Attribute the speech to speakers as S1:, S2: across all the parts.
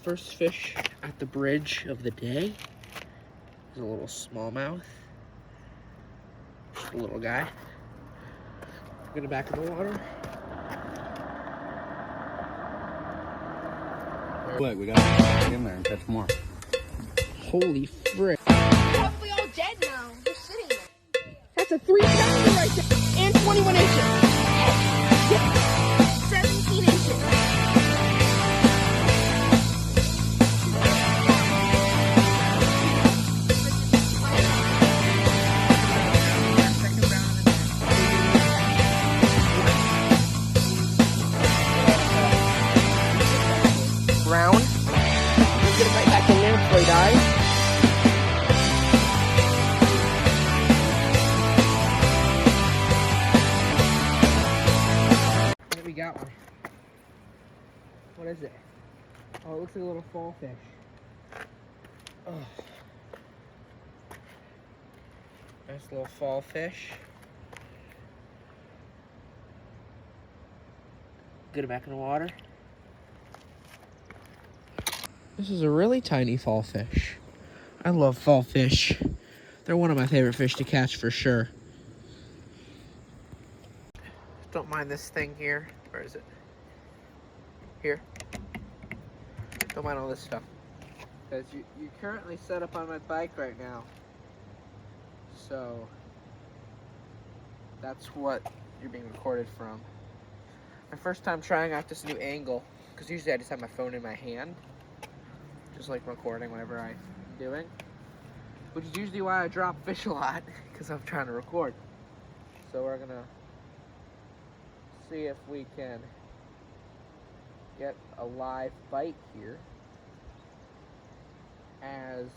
S1: First fish at the bridge of the day is a little smallmouth. Just a little guy. Get it back in the water.
S2: Look, we gotta get in there and catch more.
S1: Holy frick.
S3: Probably all dead now. They're sitting there. That's a 3-pounder right there. And 21 inches. 17 inches.
S1: Brown. Get it right back in there before he dies. We got one. What is it? Oh, it looks like a little fallfish. Oh. Nice little fallfish. Get it back in the water. This is a really tiny fallfish. I love fallfish. They're one of my favorite fish to catch for sure. Don't mind this thing here. Where is it? Here. Don't mind all this stuff. Because you're currently set up on my bike right now. So that's what you're being recorded from. My first time trying out this new angle. Because usually I just have my phone in my hand. Just like recording whatever I'm doing. Which is usually why I drop fish a lot. Because I'm trying to record. So we're going to see if we can get a live bite here as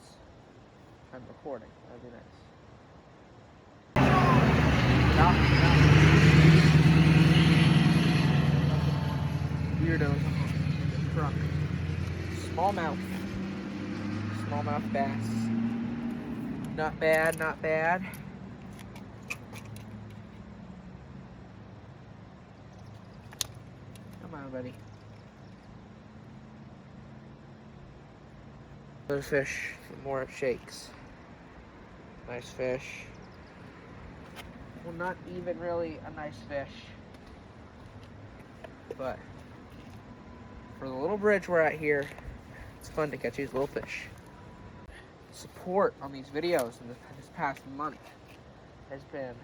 S1: I'm recording. That'd be nice. Weirdos in the truck. Smallmouth. Smallmouth bass. Not bad, not bad. Come on, buddy. Another fish, some more shakes. Nice fish. Well, not even really a nice fish. But for the little bridge we're at here, it's fun to catch these little fish. Support on these videos in this past month has been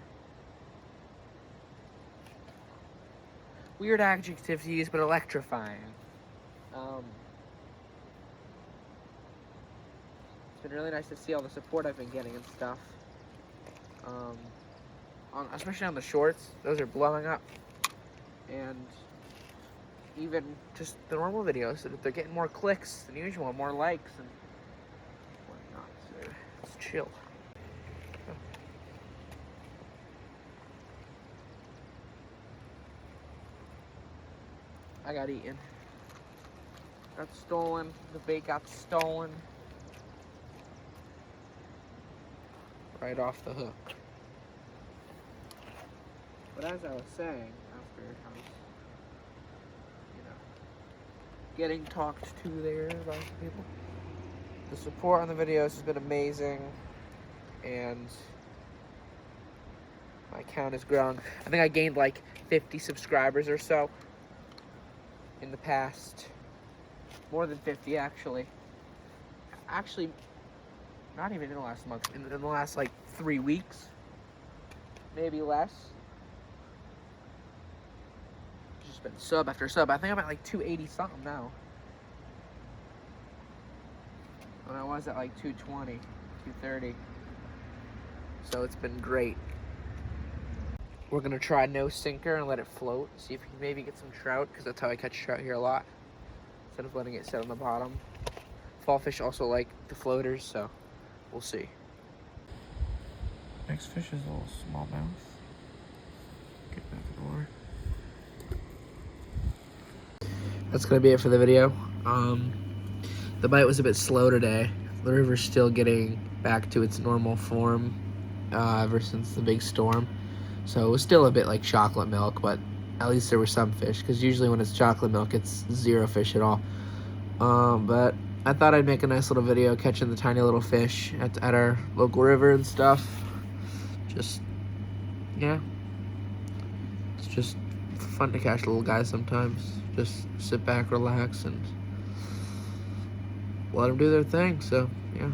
S1: weird adjective to use, but electrifying. It's been really nice to see all the support I've been getting and stuff. Especially on the shorts, those are blowing up. And even just the normal videos, they're getting more clicks than usual, more likes and whatnot. So it's chill. I got eaten. Got stolen. The bait got stolen. Right off the hook. But as I was saying, after I was, getting talked to there by people, the support on the videos has been amazing, and my account has grown. I think I gained like 50 subscribers or so in the past. More than 50, actually. Actually, not even in the last month. In the last, like, 3 weeks. Maybe less. Just been sub after sub. I think I'm at, like, 280 something now. When I was at, like, 220, 230. So it's been great. We're going to try no sinker and let it float. See if we can maybe get some trout, because that's how I catch trout here a lot. Instead of letting it sit on the bottom. Fallfish also like the floaters, so we'll see. Next fish is a little smallmouth. Get back in the water. That's going to be it for the video. The bite was a bit slow today. The river's still getting back to its normal form ever since the big storm. So it was still a bit like chocolate milk, but at least there were some fish, because usually when it's chocolate milk, it's zero fish at all. But I thought I'd make a nice little video catching the tiny little fish at our local river and stuff. Just, yeah. It's just fun to catch little guys sometimes. Just sit back, relax, and let them do their thing. So, yeah.